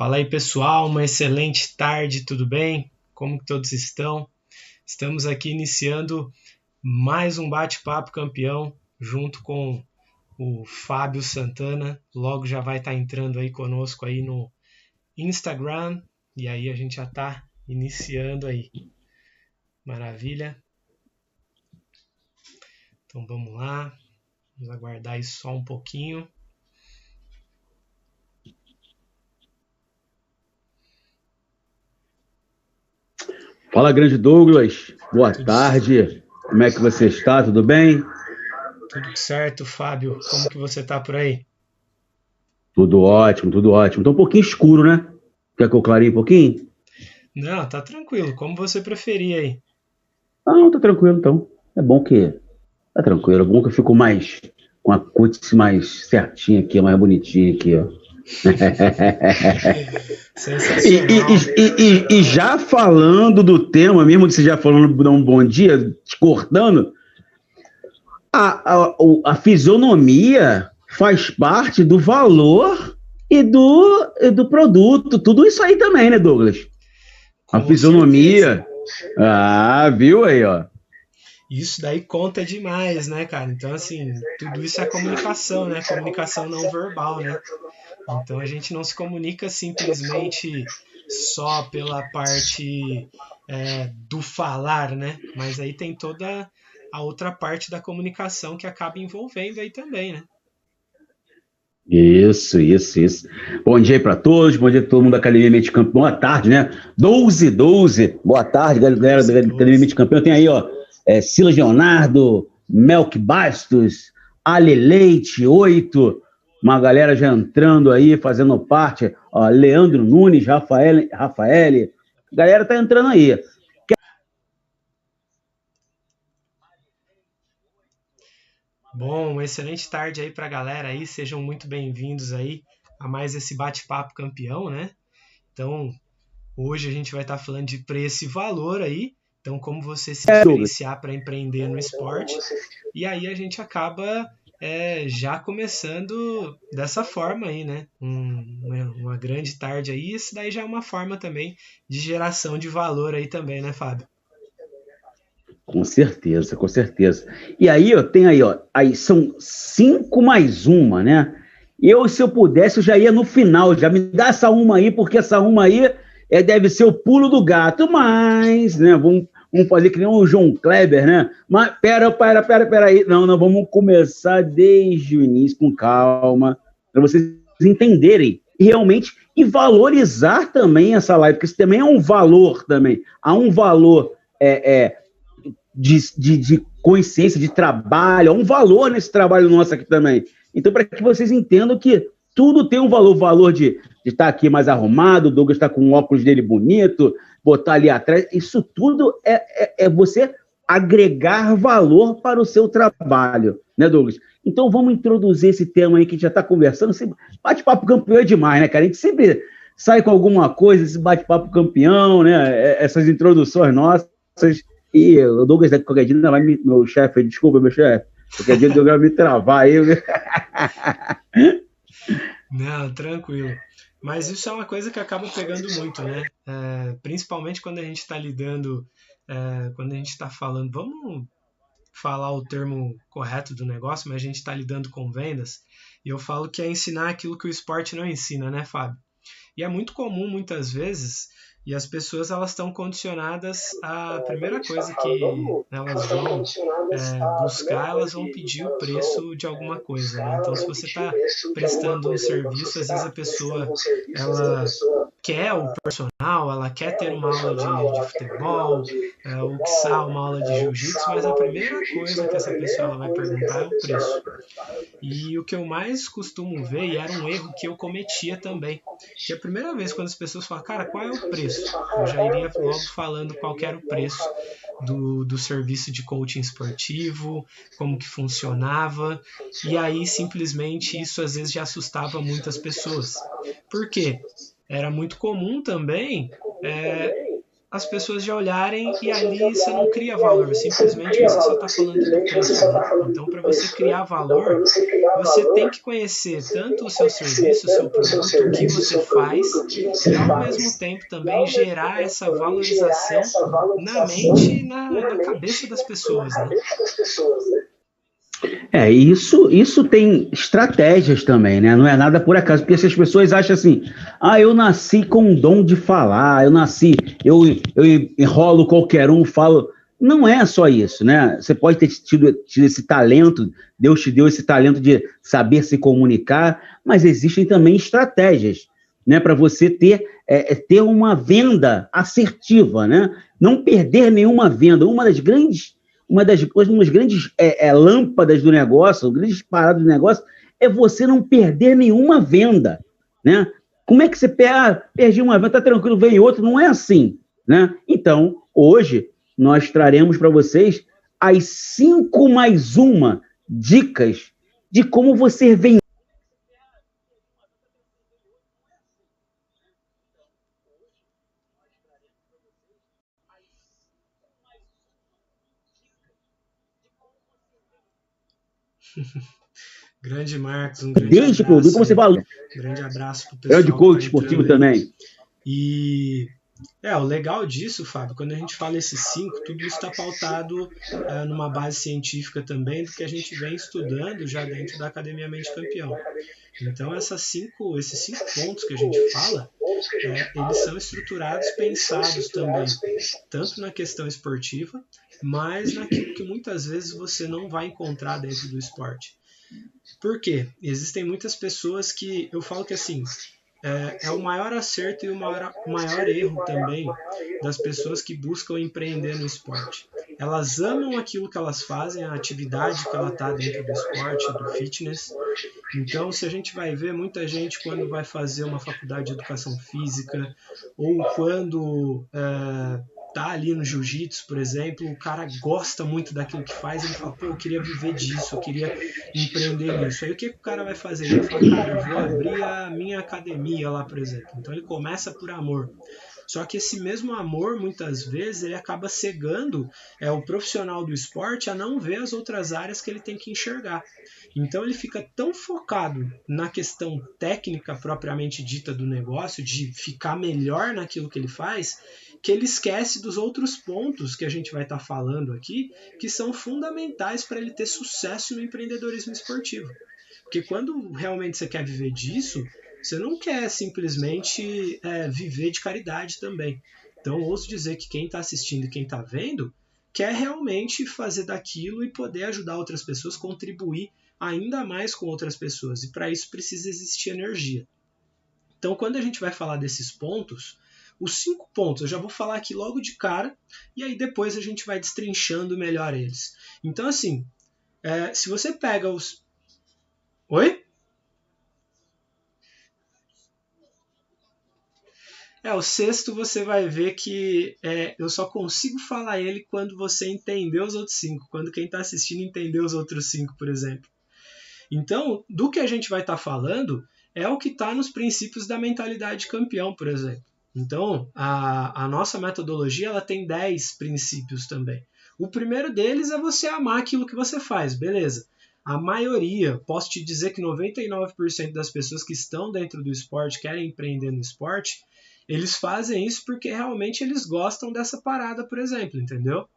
Fala aí, pessoal, uma excelente tarde, tudo bem? Como que todos estão? Estamos aqui iniciando mais um bate-papo campeão junto com o Fábio Santana. Logo já vai estar entrando aí conosco aí no Instagram e aí a gente já está iniciando aí. Maravilha? Então vamos lá, vamos aguardar aí só um pouquinho. Fala, grande Douglas. Boa tarde. Como é que você está? Tudo bem? Tudo certo, Fábio? Como que você tá por aí? Tudo ótimo, tudo ótimo. Tá um pouquinho escuro, né? Quer que eu clareie um pouquinho? Não, tá tranquilo, como você preferir aí. Não, tá tranquilo então. É bom que. Tá tranquilo. É bom que eu fico mais. Com a cutis mais certinha aqui, mais bonitinha aqui, ó. E, e- Sensacional. e já falando do tema, mesmo que você já falando de um bom dia, te cortando, a fisionomia faz parte do valor e do produto. Tudo isso aí também, né, Douglas? A Com certeza. fisionomia. Ah, viu aí, ó. Isso daí conta demais, né, cara? Então, assim, tudo isso é comunicação, né? Comunicação não verbal, né? Então, a gente não se comunica simplesmente só pela parte do falar, né? Mas aí tem toda a outra parte da comunicação que acaba envolvendo aí também, né? Isso. Bom dia aí pra todos, bom dia a todo mundo da Academia Mente Campeão. Boa tarde, né? 12. Boa tarde, galera da 12, Academia 12. Mente Campeão. Tem aí, ó, Silas Leonardo, Melk Bastos, Ale Leite, 8. Uma galera já entrando aí, fazendo parte. Ó, Leandro Nunes, Rafael. A galera tá entrando aí. Bom, uma excelente tarde aí para a galera aí, sejam muito bem-vindos aí a mais esse bate-papo campeão, né? Então, hoje a gente vai estar falando de preço e valor aí, então como você se Douglas. diferenciar para empreender no esporte, e aí a gente acaba já começando dessa forma aí, né? Uma grande tarde aí, isso daí já é uma forma também de geração de valor aí também, né, Fábio? Com certeza, com certeza. E aí, ó, tem aí, ó, aí são 5 mais 1, né? Se eu pudesse, eu já ia no final, já me dá essa uma aí, porque essa uma aí deve ser o pulo do gato, mas, né, vamos fazer que nem o João Kleber, né? Mas, pera aí, não, vamos começar desde o início, com calma, para vocês entenderem realmente e valorizar também essa live, porque isso também é um valor também, há um valor de consciência, de trabalho, há um valor nesse trabalho nosso aqui também. Então, para que vocês entendam que tudo tem um valor, o valor de estar aqui mais arrumado, o Douglas está com o óculos dele bonito, botar ali atrás, isso tudo é você agregar valor para o seu trabalho, né, Douglas? Então vamos introduzir esse tema aí que a gente já está conversando. Bate-papo campeão é demais, né, cara? A gente sempre sai com alguma coisa, esse bate-papo campeão, né? Essas introduções nossas. E o Douglas, qualquer dia, vai meu chefe, desculpa, meu chefe, qualquer dia o Douglas vai me travar aí. Não, tranquilo. Mas isso é uma coisa que acaba pegando muito, né? Principalmente quando a gente está lidando, quando a gente está falando, vamos falar o termo correto do negócio, mas a gente está lidando com vendas, e eu falo que é ensinar aquilo que o esporte não ensina, né, Fábio? E é muito comum muitas vezes, e as pessoas elas estão condicionadas a primeira coisa que elas vão buscar, elas vão pedir o preço de alguma coisa, né? Então, se você está prestando um serviço, às vezes a pessoa ela quer o personal, ela quer ter uma aula de futebol, ou quiçá uma aula de jiu-jitsu, mas a primeira coisa que essa pessoa ela vai perguntar é o preço. E o que eu mais costumo ver, e era um erro que eu cometia também, que a primeira vez quando as pessoas falam, cara, qual é o preço? Eu já iria logo falando qual era o preço do serviço de coaching esportivo, como que funcionava, e aí simplesmente isso às vezes já assustava muitas pessoas. Por quê? Era muito comum também as pessoas já olharem e ali você não cria valor, simplesmente você só está falando do preço, né? Então, para você criar valor, você tem que conhecer tanto o seu serviço, o seu produto, o que você faz, e ao mesmo tempo também gerar essa valorização na mente e na cabeça das pessoas, né? Isso tem estratégias também, né? Não é nada por acaso, porque se as pessoas acham assim, eu nasci com um dom de falar, eu enrolo qualquer um, falo. Não é só isso, né? Você pode ter tido esse talento, Deus te deu esse talento de saber se comunicar, mas existem também estratégias, né? Para você ter uma venda assertiva, né? Não perder nenhuma venda. Uma das grandes lâmpadas do negócio, grandes paradas do negócio, é você não perder nenhuma venda, né? Como é que você perdi uma venda, tá tranquilo, vem outro? Não é assim, né? Então, hoje, nós traremos para vocês as 5 mais uma dicas de como você vem. Grande Marcos, um grande Desde produto, abraço como você aí. falou, Grande abraço pro é de pessoal que coach tá entrando esportivo aí. também. E o legal disso, Fábio, quando a gente fala esses 5, tudo isso está pautado numa base científica também do que a gente vem estudando já dentro da Academia Mente Campeão. Então, esses cinco pontos que a gente fala, eles são estruturados, pensados também, tanto na questão esportiva, mas naquilo que muitas vezes você não vai encontrar dentro do esporte. Por quê? Existem muitas pessoas que, eu falo que assim, é o maior acerto e o maior erro também das pessoas que buscam empreender no esporte. Elas amam aquilo que elas fazem, a atividade que ela está dentro do esporte, do fitness. Então, se a gente vai ver muita gente quando vai fazer uma faculdade de educação física ou quando tá ali no jiu-jitsu, por exemplo, o cara gosta muito daquilo que faz, ele fala, pô, eu queria viver disso, eu queria empreender nisso. Aí o que o cara vai fazer? Ele vai falar, cara, eu vou abrir a minha academia lá, por exemplo. Então ele começa por amor. Só que esse mesmo amor, muitas vezes, ele acaba cegando o profissional do esporte a não ver as outras áreas que ele tem que enxergar. Então ele fica tão focado na questão técnica propriamente dita do negócio, de ficar melhor naquilo que ele faz, que ele esquece dos outros pontos que a gente vai estar falando aqui, que são fundamentais para ele ter sucesso no empreendedorismo esportivo. Porque quando realmente você quer viver disso, você não quer simplesmente viver de caridade também. Então, ouso dizer que quem está assistindo e quem está vendo quer realmente fazer daquilo e poder ajudar outras pessoas, contribuir ainda mais com outras pessoas. E para isso precisa existir energia. Então, quando a gente vai falar desses pontos, os 5 pontos eu já vou falar aqui logo de cara, e aí depois a gente vai destrinchando melhor eles. Então, assim, se você pega os. Oi? O sexto você vai ver que eu só consigo falar ele quando você entender os outros 5, quando quem está assistindo entender os outros 5, por exemplo. Então, do que a gente vai estar falando é o que está nos princípios da mentalidade campeão, por exemplo. Então, a nossa metodologia ela tem 10 princípios também. O primeiro deles é você amar aquilo que você faz, beleza. A maioria, posso te dizer que 99% das pessoas que estão dentro do esporte, querem empreender no esporte, eles fazem isso porque realmente eles gostam dessa parada, por exemplo, entendeu?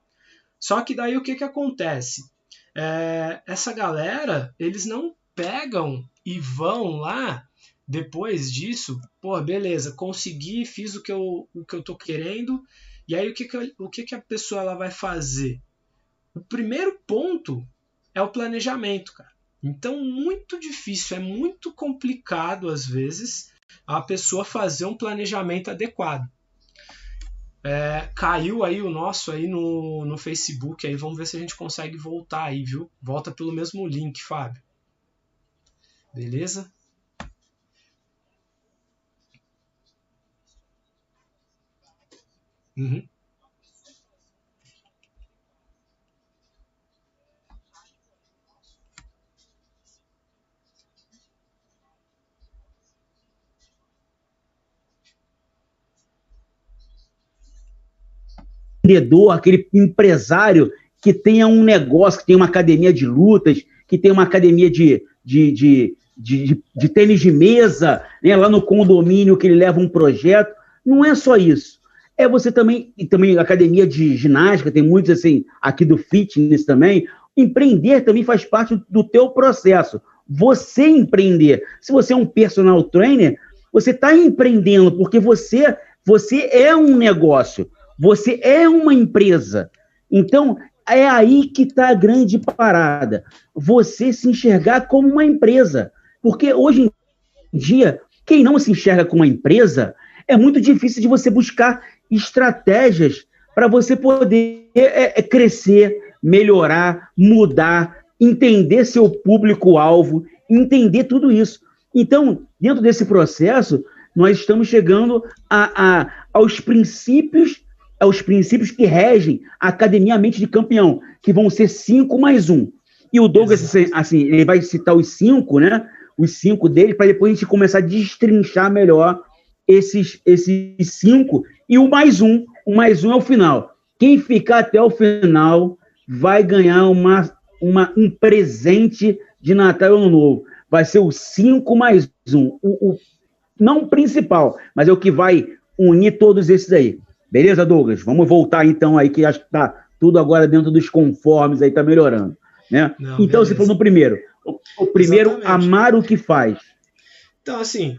Só que daí o que acontece? Essa galera, eles não pegam e vão lá depois disso, pô, beleza, consegui, fiz o que eu tô querendo, e aí o que a pessoa ela vai fazer? O primeiro ponto é o planejamento, cara. Então, muito difícil, é muito complicado às vezes a pessoa fazer um planejamento adequado. Caiu aí o nosso aí no Facebook, aí vamos ver se a gente consegue voltar aí, viu? Volta pelo mesmo link, Fábio. Beleza? Uhum. empreendedor, aquele empresário que tenha um negócio, que tenha uma academia de lutas, que tenha uma academia de tênis de mesa, né, lá no condomínio que ele leva um projeto. Não é só isso. É você também, e também academia de ginástica, tem muitos assim, aqui do fitness também. Empreender também faz parte do teu processo. Você empreender. Se você é um personal trainer, você está empreendendo, porque você é um negócio, você é uma empresa. Então, é aí que está a grande parada. Você se enxergar como uma empresa. Porque hoje em dia, quem não se enxerga como uma empresa, é muito difícil de você buscar estratégias para você poder crescer, melhorar, mudar, entender seu público-alvo, entender tudo isso. Então, dentro desse processo, nós estamos chegando aos princípios que regem a Academia Mente de Campeão, que vão ser 5 mais 1. E o Douglas, assim, ele vai citar os 5, né? Os 5 dele, para depois a gente começar a destrinchar melhor esses 5 e o mais 1. O mais 1 é o final. Quem ficar até o final vai ganhar um presente de Natal e Ano Novo. Vai ser o 5 mais 1. Não o principal, mas é o que vai unir todos esses aí. Beleza, Douglas? Vamos voltar então aí, que acho que tá tudo agora dentro dos conformes aí, tá melhorando. Né? Não, então, beleza. Você falou no primeiro. O primeiro, exatamente. Amar o que faz. Então, assim,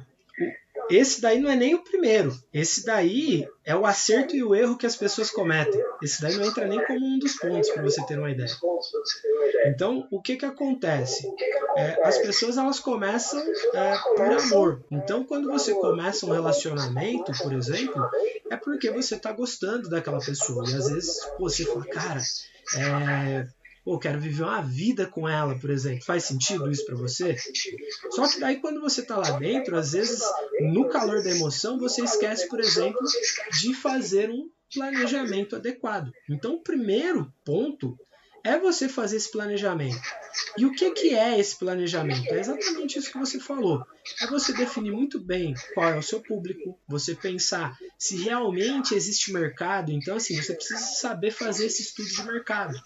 esse daí não é nem o primeiro. Esse daí é o acerto e o erro que as pessoas cometem. Esse daí não entra nem como um dos pontos, para você ter uma ideia. Então, o que acontece? As pessoas, elas começam por amor. Então, quando você começa um relacionamento, por exemplo, é porque você está gostando daquela pessoa. E às vezes você fala, cara, quero viver uma vida com ela, por exemplo. Faz sentido isso para você? Só que daí quando você tá lá dentro, às vezes, no calor da emoção, você esquece, por exemplo, de fazer um planejamento adequado. Então, o primeiro ponto é você fazer esse planejamento. E o que é esse planejamento? É exatamente isso que você falou. É você definir muito bem qual é o seu público, você pensar se realmente existe mercado. Então, assim, você precisa saber fazer esse estudo de mercado.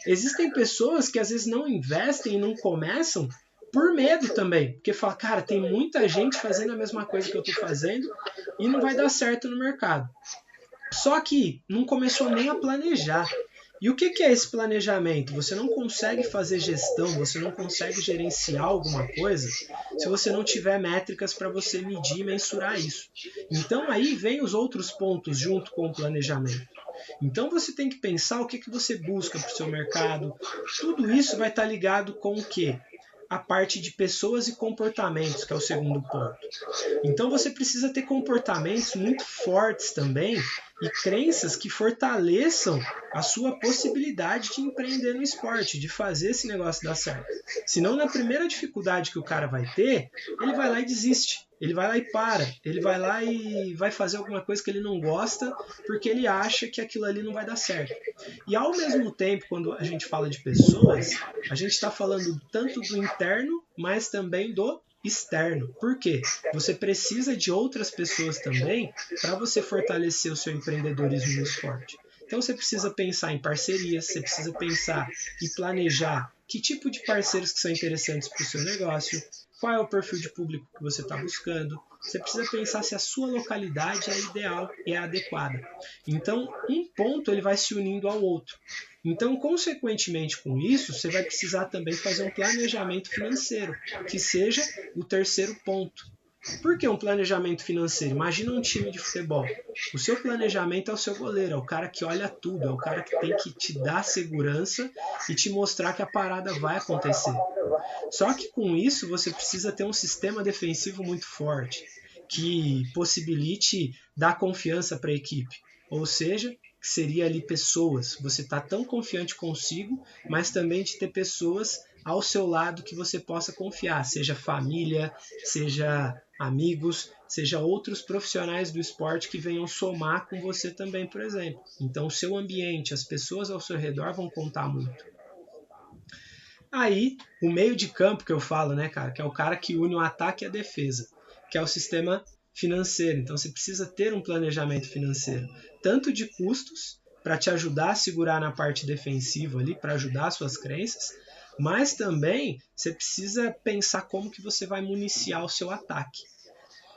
Existem pessoas que às vezes não investem e não começam por medo também. Porque fala, cara, tem muita gente fazendo a mesma coisa que eu estou fazendo e não vai dar certo no mercado. Só que não começou nem a planejar. E o que é esse planejamento? Você não consegue fazer gestão, você não consegue gerenciar alguma coisa se você não tiver métricas para você medir e mensurar isso. Então aí vem os outros pontos junto com o planejamento. Então você tem que pensar o que você busca para o seu mercado. Tudo isso vai estar ligado com o quê? A parte de pessoas e comportamentos, que é o segundo ponto. Então você precisa ter comportamentos muito fortes também e crenças que fortaleçam a sua possibilidade de empreender no esporte, de fazer esse negócio dar certo. Senão, na primeira dificuldade que o cara vai ter, ele vai lá e desiste. Ele vai lá e para. Ele vai lá e vai fazer alguma coisa que ele não gosta porque ele acha que aquilo ali não vai dar certo. E ao mesmo tempo, quando a gente fala de pessoas, a gente está falando tanto do interno, mas também do externo. Por quê? Você precisa de outras pessoas também para você fortalecer o seu empreendedorismo no esporte. Então você precisa pensar em parcerias, você precisa pensar e planejar que tipo de parceiros que são interessantes para o seu negócio, qual é o perfil de público que você está buscando. Você precisa pensar se a sua localidade é ideal e é adequada. Então, um ponto ele vai se unindo ao outro. Então, consequentemente com isso, você vai precisar também fazer um planejamento financeiro, que seja o terceiro ponto. Por que um planejamento financeiro? Imagina um time de futebol. O seu planejamento é o seu goleiro, é o cara que olha tudo, é o cara que tem que te dar segurança e te mostrar que a parada vai acontecer. Só que com isso você precisa ter um sistema defensivo muito forte, que possibilite dar confiança para a equipe. Ou seja, que seria ali pessoas. Você está tão confiante consigo, mas também de ter pessoas ao seu lado que você possa confiar, seja família, seja amigos, seja outros profissionais do esporte que venham somar com você também, por exemplo. Então, o seu ambiente, as pessoas ao seu redor vão contar muito. Aí, o meio de campo que eu falo, né, cara, que é o cara que une o ataque e a defesa, que é o sistema financeiro. Então, você precisa ter um planejamento financeiro, tanto de custos, para te ajudar a segurar na parte defensiva ali, para ajudar as suas crenças, mas também você precisa pensar como que você vai municiar o seu ataque.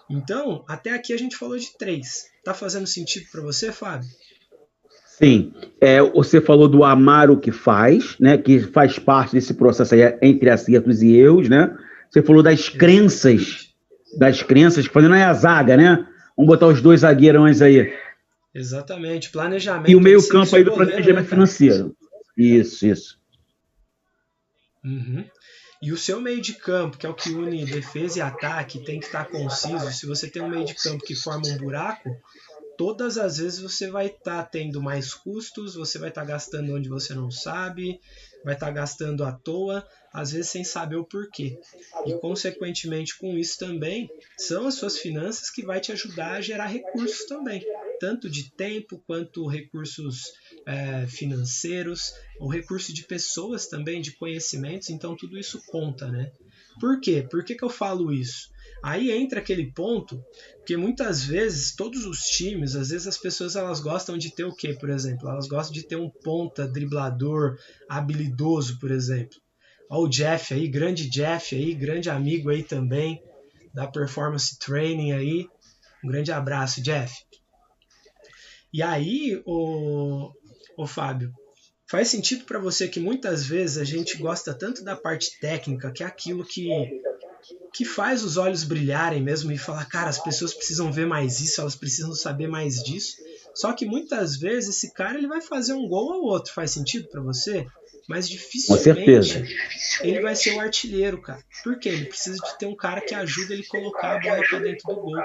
Então, até aqui a gente falou de 3. Tá fazendo sentido para você, Fábio? Sim, você falou do amar o que faz, né? Que faz parte desse processo aí entre acertos e erros, né? Você falou das crenças, fazendo aí a zaga, né? Vamos botar os 2 zagueirões aí. Exatamente, planejamento. E o meio-campo aí do planejamento financeiro. Isso. Uhum. E o seu meio de campo, que é o que une defesa e ataque, tem que estar conciso. Se você tem um meio de campo que forma um buraco, todas as vezes você vai estar tendo mais custos, você vai estar gastando onde você não sabe, vai estar gastando à toa, às vezes sem saber o porquê. E, consequentemente, com isso também, são as suas finanças que vai te ajudar a gerar recursos também, tanto de tempo quanto recursos financeiros, ou recurso de pessoas também, de conhecimentos, então tudo isso conta, né? Por quê? Por que eu falo isso? Aí entra aquele ponto que muitas vezes todos os times, às vezes as pessoas elas gostam de ter o quê, por exemplo? Elas gostam de ter um ponta driblador habilidoso, por exemplo. Olha o Jeff aí, grande amigo aí também da Performance Training aí. Um grande abraço, Jeff. E aí, o Fábio, faz sentido para você que muitas vezes a gente gosta tanto da parte técnica, que é aquilo que faz os olhos brilharem mesmo e falar, cara, as pessoas precisam ver mais isso, elas precisam saber mais disso. Só que muitas vezes esse cara ele vai fazer um gol ou outro. Faz sentido para você? Mas dificilmente ele vai ser o artilheiro, cara. Por quê? Ele precisa de ter um cara que ajuda ele a colocar a bola para dentro do gol.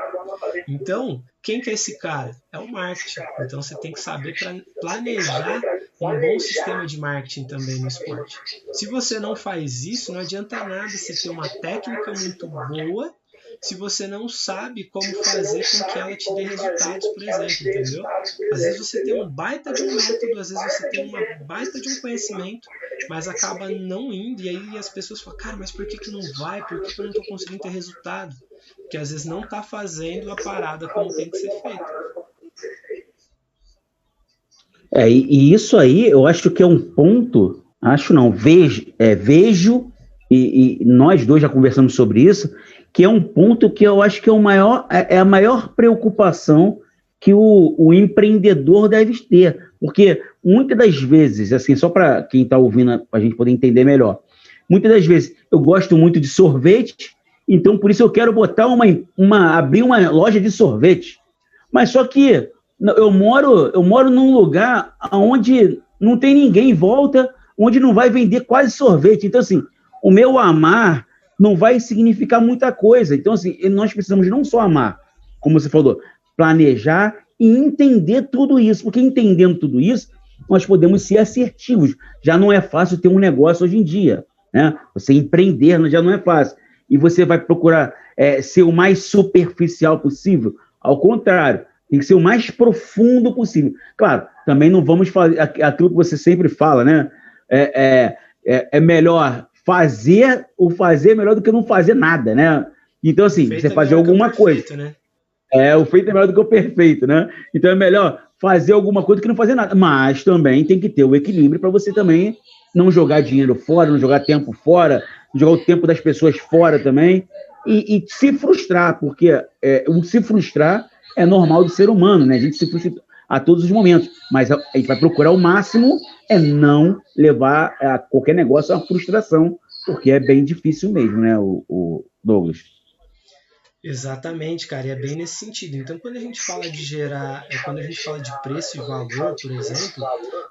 Então, quem que é esse cara? É o marketing. Então você tem que saber planejar um bom sistema de marketing também no esporte. Se você não faz isso, não adianta nada você ter uma técnica muito boa se você não sabe como fazer com que ela te dê resultados, por exemplo, entendeu? Às vezes você tem um baita de um método, às vezes você tem uma baita de um conhecimento, mas acaba não indo, e aí as pessoas falam, cara, mas por que não vai? Por que eu não estou conseguindo ter resultado? Porque às vezes não está fazendo a parada como tem que ser feita. E isso aí eu acho que é um ponto, vejo, e nós dois já conversamos sobre isso, que é um ponto que eu acho que é a maior preocupação que o empreendedor deve ter. Porque muitas das vezes, assim, só para quem está ouvindo, a gente poder entender melhor, muitas das vezes eu gosto muito de sorvete, então por isso eu quero botar abrir uma loja de sorvete. Mas só que eu moro num lugar onde não tem ninguém em volta, onde não vai vender quase sorvete. Então, assim, o meu amar não vai significar muita coisa. Então, assim, nós precisamos não só amar, como você falou, planejar e entender tudo isso. Porque entendendo tudo isso, nós podemos ser assertivos. Já não é fácil ter um negócio hoje em dia, né? Você empreender já não é fácil. E você vai procurar ser o mais superficial possível. Ao contrário, tem que ser o mais profundo possível. Claro, também não vamos fazer aquilo que você sempre fala, né? É melhor fazer melhor do que não fazer nada, né? Então, assim, você fazer alguma coisa. Né? O feito é melhor do que o perfeito, né? Então é melhor fazer alguma coisa do que não fazer nada. Mas também tem que ter o equilíbrio para você também não jogar dinheiro fora, não jogar tempo fora, não jogar o tempo das pessoas fora também. E se frustrar, porque o se frustrar é normal do ser humano, né? A gente se frustra a todos os momentos, mas a gente vai procurar o máximo não levar a qualquer negócio a uma frustração, porque é bem difícil mesmo, né, o Douglas? Exatamente, cara, e é bem nesse sentido. Então, quando a gente fala de quando a gente fala de preço e valor, por exemplo,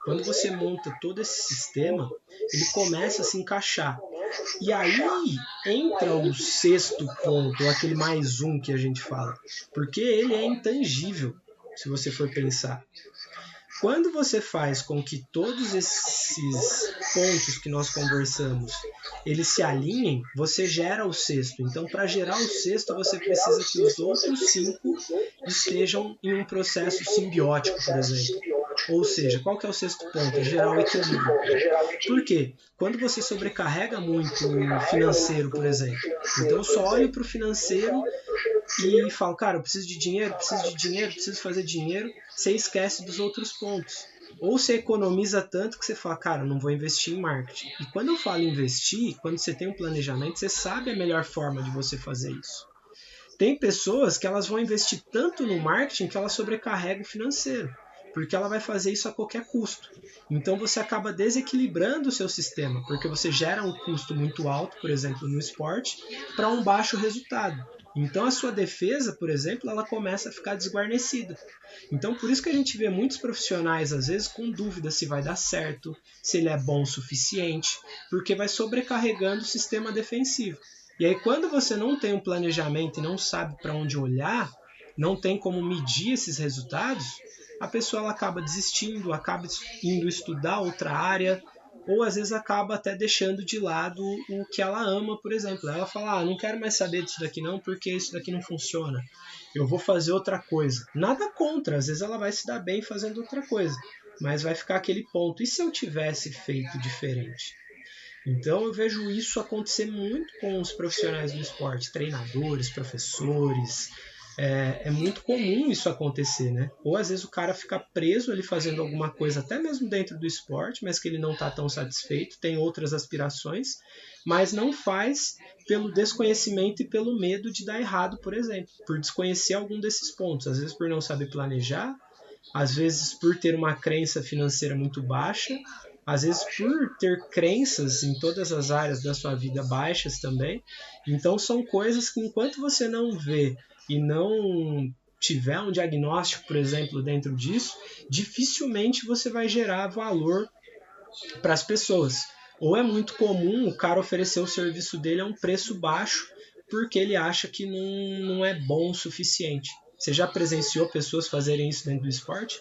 quando você monta todo esse sistema, ele começa a se encaixar. E aí entra o 6º ponto, aquele mais um que a gente fala, porque ele é intangível, se você for pensar. Quando você faz com que todos esses pontos que nós conversamos, eles se alinhem, você gera o 6º. Então, para gerar o 6º, você precisa que os outros 5 estejam em um processo simbiótico, por exemplo. Ou seja, qual que é o 6º ponto? Gerar o equilíbrio. Por quê? Quando você sobrecarrega muito o financeiro, por exemplo, então eu só olho para o financeiro e falo, cara, eu preciso de dinheiro, preciso fazer dinheiro, você esquece dos outros pontos. ou você economiza tanto que você fala, cara, não vou investir em marketing. E quando eu falo investir, quando você tem um planejamento, você sabe a melhor forma de você fazer isso. Tem pessoas que elas vão investir tanto no marketing que ela sobrecarrega o financeiro, porque ela vai fazer isso a qualquer custo. Então você acaba desequilibrando o seu sistema, porque você gera um custo muito alto, por exemplo, no esporte, para um baixo resultado. Então a sua defesa, por exemplo, ela começa a ficar desguarnecida. Então por isso que a gente vê muitos profissionais, às vezes, com dúvida se vai dar certo, se ele é bom o suficiente, porque vai sobrecarregando o sistema defensivo. E aí quando você não tem um planejamento e não sabe para onde olhar, não tem como medir esses resultados, a pessoa ela acaba desistindo, acaba indo estudar outra área, ou às vezes acaba até deixando de lado o que ela ama, por exemplo. Ela fala, não quero mais saber disso daqui não, porque isso daqui não funciona. Eu vou fazer outra coisa. Nada contra, às vezes ela vai se dar bem fazendo outra coisa, mas vai ficar aquele ponto. E se eu tivesse feito diferente? Então eu vejo isso acontecer muito com os profissionais do esporte, treinadores, professores. É muito comum isso acontecer, né? Ou às vezes o cara fica preso ali fazendo alguma coisa, até mesmo dentro do esporte, mas que ele não está tão satisfeito, tem outras aspirações, mas não faz pelo desconhecimento e pelo medo de dar errado, por exemplo, por desconhecer algum desses pontos, às vezes por não saber planejar, às vezes por ter uma crença financeira muito baixa, às vezes por ter crenças em todas as áreas da sua vida baixas também. Então são coisas que enquanto você não vê e não tiver um diagnóstico, por exemplo, dentro disso, dificilmente você vai gerar valor para as pessoas. Ou é muito comum o cara oferecer o serviço dele a um preço baixo porque ele acha que não é bom o suficiente. Você já presenciou pessoas fazerem isso dentro do esporte?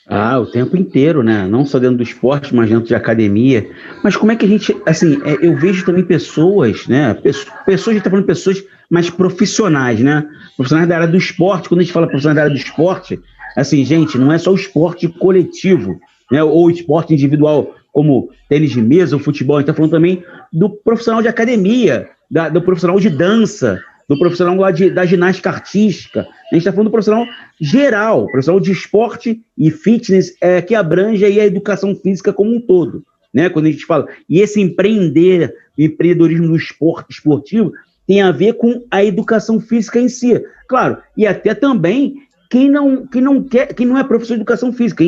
O tempo inteiro, né? Não só dentro do esporte, mas dentro de academia. Mas como é que a gente, assim, eu vejo também pessoas, né? Pessoas, a gente tá falando de pessoas mais profissionais, né? Profissionais da área do esporte. Quando a gente fala profissionais da área do esporte, assim, gente, não é só o esporte coletivo, né? Ou o esporte individual, como tênis de mesa ou futebol. A gente tá falando também do profissional de academia, do profissional de dança, do profissional lá da ginástica artística. A gente está falando do profissional geral, profissional de esporte e fitness, que abrange aí a educação física como um todo. Né? Quando a gente fala. E esse empreendedorismo do esportivo tem a ver com a educação física em si. Claro, e até também quem não é professor de educação física,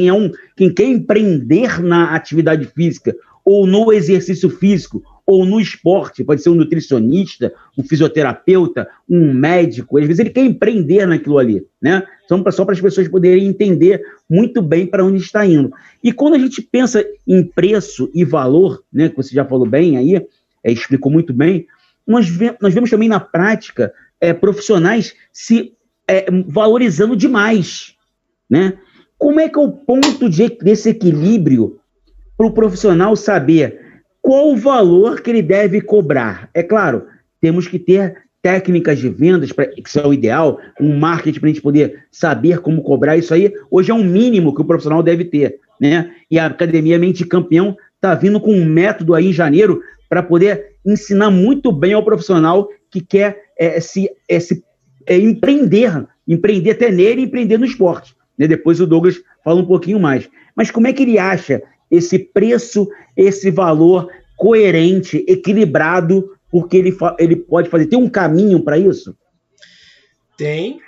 quem quer empreender na atividade física ou no exercício físico, ou no esporte, pode ser um nutricionista, um fisioterapeuta, um médico, às vezes ele quer empreender naquilo ali, né? Só para as pessoas poderem entender muito bem para onde está indo. E quando a gente pensa em preço e valor, né, que você já falou bem aí, explicou muito bem, nós vemos também na prática profissionais se valorizando demais, né? Como é que é o ponto desse equilíbrio para o profissional saber qual o valor que ele deve cobrar? É claro, temos que ter técnicas de vendas, que isso é o ideal, um marketing para a gente poder saber como cobrar isso aí. Hoje é um mínimo que o profissional deve ter, né? E a Academia Mente Campeão está vindo com um método aí em janeiro para poder ensinar muito bem ao profissional que quer empreender até nele e empreender no esporte. Né? Depois o Douglas fala um pouquinho mais. Mas como é que ele acha esse preço, esse valor coerente, equilibrado, porque ele pode fazer? Tem um caminho para isso? Tem.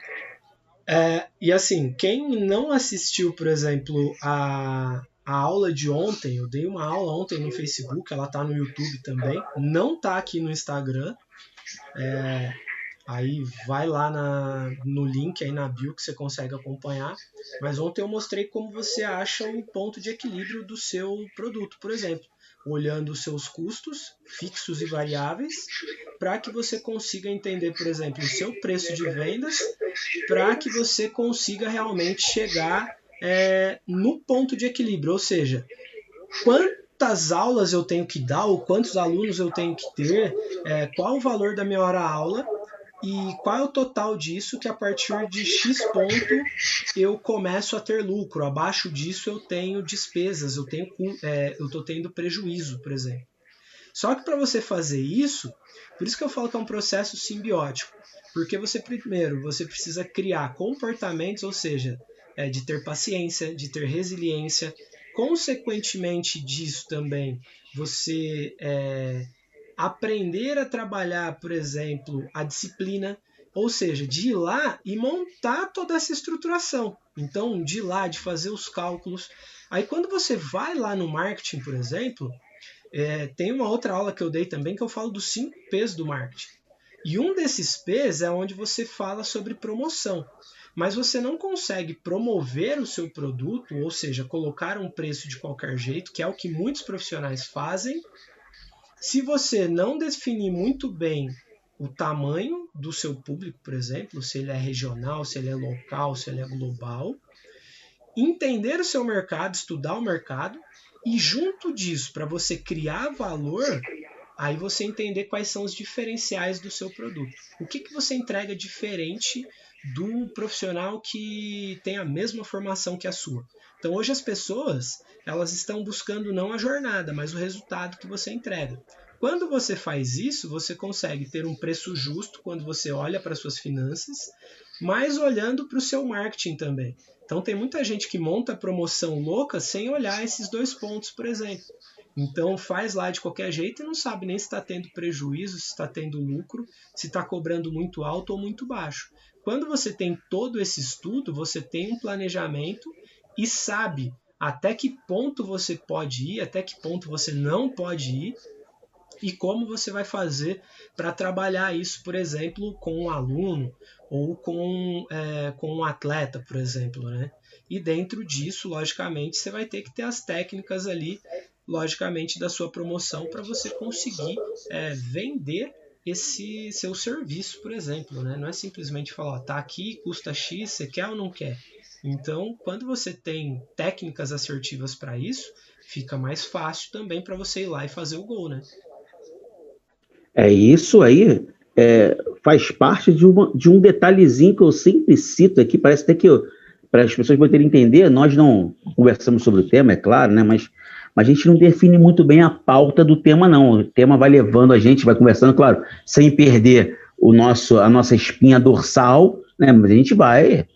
E assim, quem não assistiu, por exemplo, a aula de ontem, eu dei uma aula ontem no Facebook, ela tá no YouTube também, não tá aqui no Instagram. Aí vai lá no link aí na bio que você consegue acompanhar. Mas ontem eu mostrei como você acha um ponto de equilíbrio do seu produto, por exemplo, olhando os seus custos fixos e variáveis, para que você consiga entender, por exemplo, o seu preço de vendas, para que você consiga realmente chegar no ponto de equilíbrio, ou seja, quantas aulas eu tenho que dar, ou quantos alunos eu tenho que ter, qual o valor da minha hora-aula, e qual é o total disso que a partir de X ponto eu começo a ter lucro. Abaixo disso eu tenho despesas, eu estou tendo prejuízo, por exemplo. Só que para você fazer isso, por isso que eu falo que é um processo simbiótico. Porque você precisa criar comportamentos, ou seja, de ter paciência, de ter resiliência. Consequentemente disso também, você aprender a trabalhar, por exemplo, a disciplina, ou seja, de ir lá e montar toda essa estruturação. Então, de ir lá, de fazer os cálculos. Aí, quando você vai lá no marketing, por exemplo, tem uma outra aula que eu dei também que eu falo dos 5 P's do marketing. E um desses P's é onde você fala sobre promoção. Mas você não consegue promover o seu produto, ou seja, colocar um preço de qualquer jeito, que é o que muitos profissionais fazem, se você não definir muito bem o tamanho do seu público, por exemplo, se ele é regional, se ele é local, se ele é global, entender o seu mercado, estudar o mercado, e junto disso, para você criar valor, aí você entender quais são os diferenciais do seu produto. O que você entrega diferente do profissional que tem a mesma formação que a sua. Então hoje as pessoas, elas estão buscando não a jornada, mas o resultado que você entrega. Quando você faz isso, você consegue ter um preço justo quando você olha para suas finanças, mas olhando para o seu marketing também. Então tem muita gente que monta promoção louca sem olhar esses 2 pontos, por exemplo. Então faz lá de qualquer jeito e não sabe nem se está tendo prejuízo, se está tendo lucro, se está cobrando muito alto ou muito baixo. Quando você tem todo esse estudo, você tem um planejamento e sabe até que ponto você pode ir, até que ponto você não pode ir e como você vai fazer para trabalhar isso, por exemplo, com um aluno ou com um atleta, por exemplo, né? E dentro disso, logicamente, você vai ter que ter as técnicas ali, logicamente, da sua promoção para você conseguir vender esse seu serviço, por exemplo, né? Não é simplesmente falar, tá aqui, custa X, você quer ou não quer? Então, quando você tem técnicas assertivas para isso, fica mais fácil também para você ir lá e fazer o gol, né? Isso aí faz parte de um detalhezinho que eu sempre cito aqui, parece até que para as pessoas poderem entender, nós não conversamos sobre o tema, é claro, né? Mas a gente não define muito bem a pauta do tema, não. O tema vai levando a gente, vai conversando, claro, sem perder a nossa espinha dorsal, né? Mas a gente vai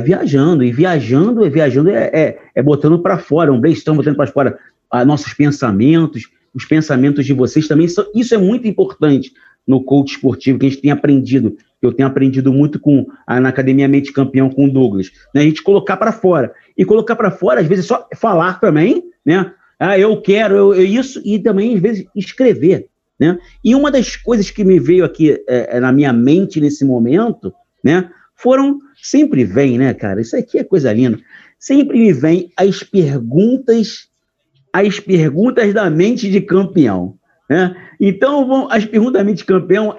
viajando, e viajando é botando para fora, um brainstorm botando para fora nossos pensamentos, os pensamentos de vocês também. Isso é muito importante no coach esportivo, que a gente tem aprendido, que eu tenho aprendido muito na Academia Mente Campeão com o Douglas, né? A gente colocar para fora. E colocar para fora, às vezes, é só falar também, né? Eu quero isso, e também, às vezes, escrever, né? E uma das coisas que me veio aqui na minha mente nesse momento, né? Sempre vem, né, cara? Isso aqui é coisa linda. Sempre me vem as perguntas da mente de campeão, né? Então, as perguntas da mente de campeão,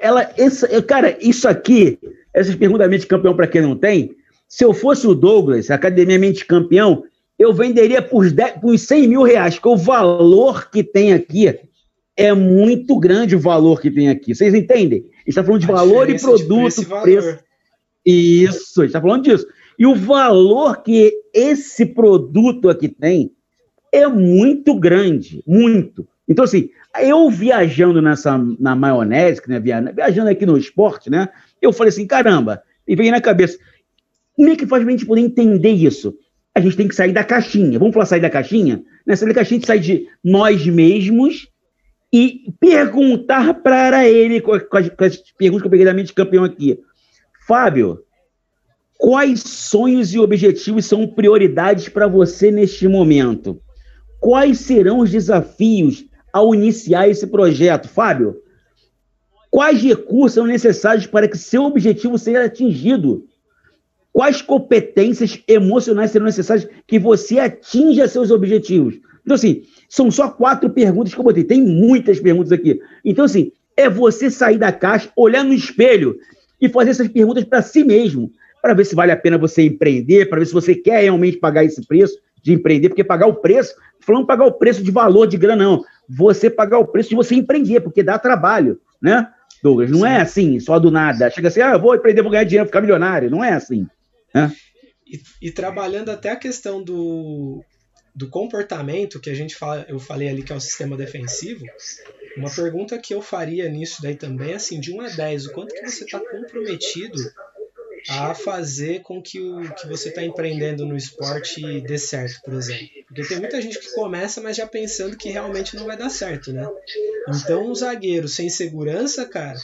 cara, isso aqui, essas perguntas da mente de campeão, para quem não tem, se eu fosse o Douglas, a Academia Mente de Campeão, eu venderia por R$100 mil, porque o valor que tem aqui é muito grande, o valor que tem aqui. Vocês entendem? A gente está falando de valor e produto, preço. Isso, a gente está falando disso. E o valor que esse produto aqui tem é muito grande, muito. Então, assim, eu viajando na maionese, né, viajando aqui no esporte, né, eu falei assim, caramba, e veio na cabeça, como é que faz pra gente poder entender isso? A gente tem que sair da caixinha. Vamos falar sair da caixinha? Né? Sair da caixinha, a gente sai de nós mesmos e perguntar para ele, com as perguntas que eu peguei da mente campeão aqui. Fábio, quais sonhos e objetivos são prioridades para você neste momento? Quais serão os desafios ao iniciar esse projeto? Fábio, quais recursos são necessários para que seu objetivo seja atingido? Quais competências emocionais serão necessárias que você atinja seus objetivos? Então, assim, são só 4 perguntas que eu botei. Tem muitas perguntas aqui. Então, assim, é você sair da caixa, olhar no espelho e fazer essas perguntas para si mesmo, para ver se vale a pena você empreender, para ver se você quer realmente pagar esse preço de empreender, porque pagar o preço, falando pagar o preço de valor de grana, não. Você pagar o preço de você empreender, porque dá trabalho, né, Douglas? Não é assim, só do nada. Chega assim, eu vou empreender, vou ganhar dinheiro, vou ficar milionário. Não é assim. Né? E trabalhando até a questão do comportamento, que eu falei ali que é o sistema defensivo, uma pergunta que eu faria nisso daí também é assim, de 1 a 10, o quanto que você está comprometido a fazer com que o que você está empreendendo no esporte dê certo, por exemplo. Porque tem muita gente que começa, mas já pensando que realmente não vai dar certo, né? Então, um zagueiro sem segurança, cara,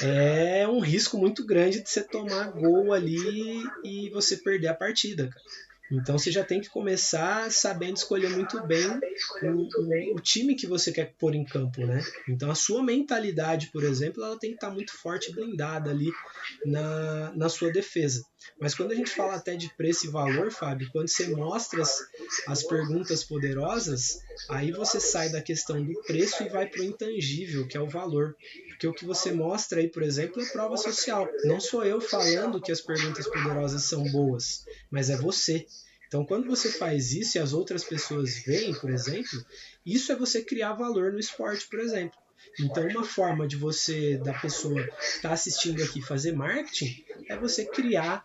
é um risco muito grande de você tomar gol ali e você perder a partida, cara. Então você já tem que começar sabendo escolher muito bem o time que você quer pôr em campo, né? Então a sua mentalidade, por exemplo, ela tem que estar muito forte e blindada ali na sua defesa. Mas quando a gente fala até de preço e valor, Fábio, quando você mostra as perguntas poderosas, aí você sai da questão do preço e vai para o intangível, que é o valor. Porque o que você mostra aí, por exemplo, é prova social. Não sou eu falando que as perguntas poderosas são boas, mas é você. Então, quando você faz isso e as outras pessoas veem, por exemplo, isso é você criar valor no esporte, por exemplo. Então, uma forma de você, da pessoa que está assistindo aqui, fazer marketing, é você criar,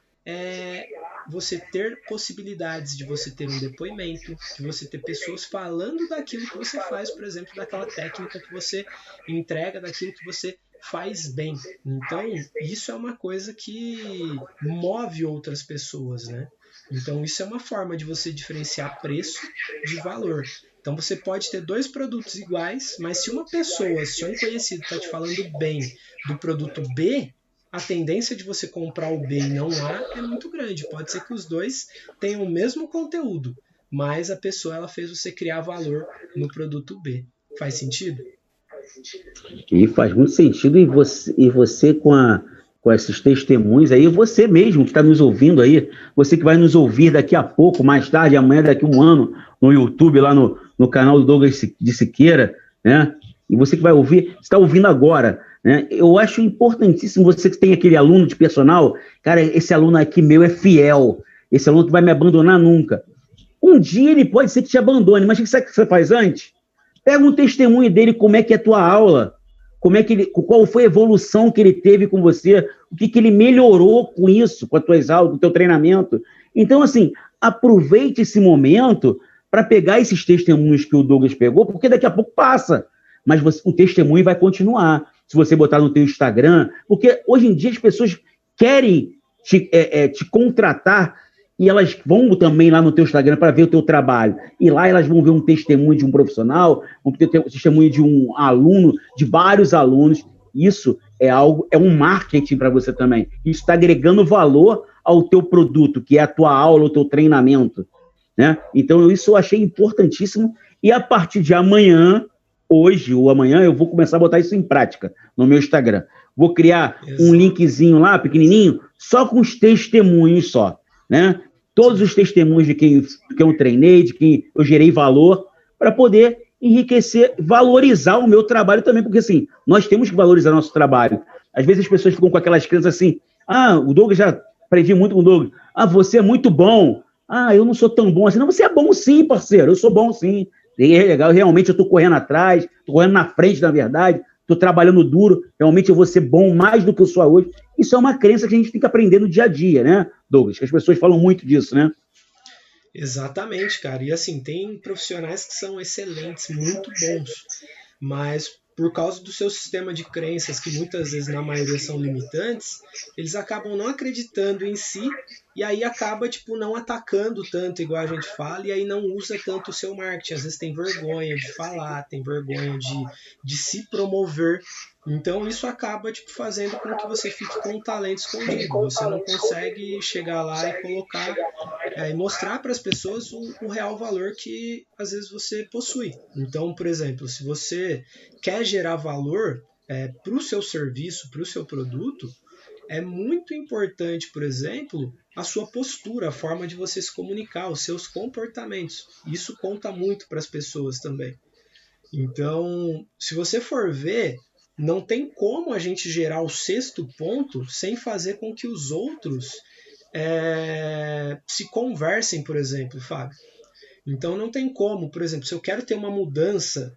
você ter possibilidades de você ter um depoimento, de você ter pessoas falando daquilo que você faz, por exemplo, daquela técnica que você entrega, daquilo que você faz bem. Então, isso é uma coisa que move outras pessoas, né? Então, isso é uma forma de você diferenciar preço de valor. Então, você pode ter dois produtos iguais, mas se uma pessoa, se um conhecido está te falando bem do produto B, a tendência de você comprar o B e não A é muito grande. Pode ser que os dois tenham o mesmo conteúdo, mas a pessoa ela fez você criar valor no produto B. Faz sentido? E faz muito sentido, e você com esses testemunhos aí, você mesmo que está nos ouvindo aí, você que vai nos ouvir daqui a pouco, mais tarde, amanhã, daqui a um ano, no YouTube, lá no canal do Douglas de Siqueira, né? E você que vai ouvir, está ouvindo agora, né? Eu acho importantíssimo você que tem aquele aluno de personal, cara, esse aluno aqui meu é fiel, esse aluno que vai me abandonar nunca. Um dia ele pode ser que te abandone, mas o que você faz antes? Pega um testemunho dele, como é que é a tua aula, qual foi a evolução que ele teve com você, o que ele melhorou com isso, com as tuas aulas, com o teu treinamento. Então, assim, aproveite esse momento para pegar esses testemunhos que o Douglas pegou, porque daqui a pouco passa, mas o testemunho vai continuar. Se você botar no teu Instagram, porque hoje em dia as pessoas querem te contratar e elas vão também lá no teu Instagram para ver o teu trabalho. E lá elas vão ver um testemunho de um profissional, vão ter um testemunho de um aluno, de vários alunos. Isso é um marketing para você também. Isso está agregando valor ao teu produto, que é a tua aula, o teu treinamento, né? Então, isso eu achei importantíssimo. E a partir de amanhã, hoje ou amanhã, eu vou começar a botar isso em prática no meu Instagram. Vou criar um linkzinho lá, pequenininho, só com os testemunhos só, né? Todos os testemunhos de quem eu treinei, de quem eu gerei valor, para poder enriquecer, valorizar o meu trabalho também, porque assim, nós temos que valorizar nosso trabalho. Às vezes as pessoas ficam com aquelas crenças assim, o Douglas, já aprendi muito com o Douglas, você é muito bom, eu não sou tão bom assim. Não, você é bom sim, parceiro, eu sou bom sim, e é legal, realmente eu estou correndo atrás, estou correndo na frente, na verdade, estou trabalhando duro, realmente eu vou ser bom mais do que eu sou hoje. Isso é uma crença que a gente tem que aprender no dia a dia, né, Douglas? Que as pessoas falam muito disso, né? Exatamente, cara. E assim, tem profissionais que são excelentes, muito bons, mas por causa do seu sistema de crenças, que muitas vezes na maioria são limitantes, eles acabam não acreditando em si e aí acaba tipo não atacando tanto, igual a gente fala, e aí não usa tanto o seu marketing. Às vezes tem vergonha de falar, tem vergonha de se promover. Então isso acaba tipo fazendo com que você fique com um talento escondido. Você não consegue chegar lá e colocar e mostrar para as pessoas o real valor que às vezes você possui. Então, por exemplo, se você quer gerar valor para o seu serviço, para o seu produto, é muito importante, por exemplo, a sua postura, a forma de você se comunicar, os seus comportamentos. Isso conta muito para as pessoas também. Então, se você for ver, não tem como a gente gerar o sexto ponto sem fazer com que os outros se conversem, por exemplo, Fábio. Então não tem como, por exemplo, se eu quero ter uma mudança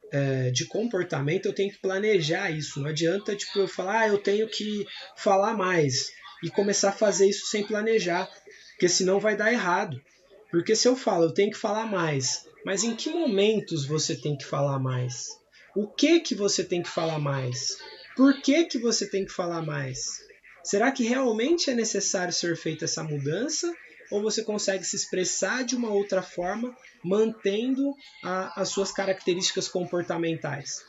de comportamento, eu tenho que planejar isso. Não adianta tipo, eu falar, eu tenho que falar mais e começar a fazer isso sem planejar, porque senão vai dar errado. Porque se eu falo, eu tenho que falar mais, mas em que momentos você tem que falar mais? O que você tem que falar mais? Por que você tem que falar mais? Será que realmente é necessário ser feita essa mudança? Ou você consegue se expressar de uma outra forma, mantendo as suas características comportamentais?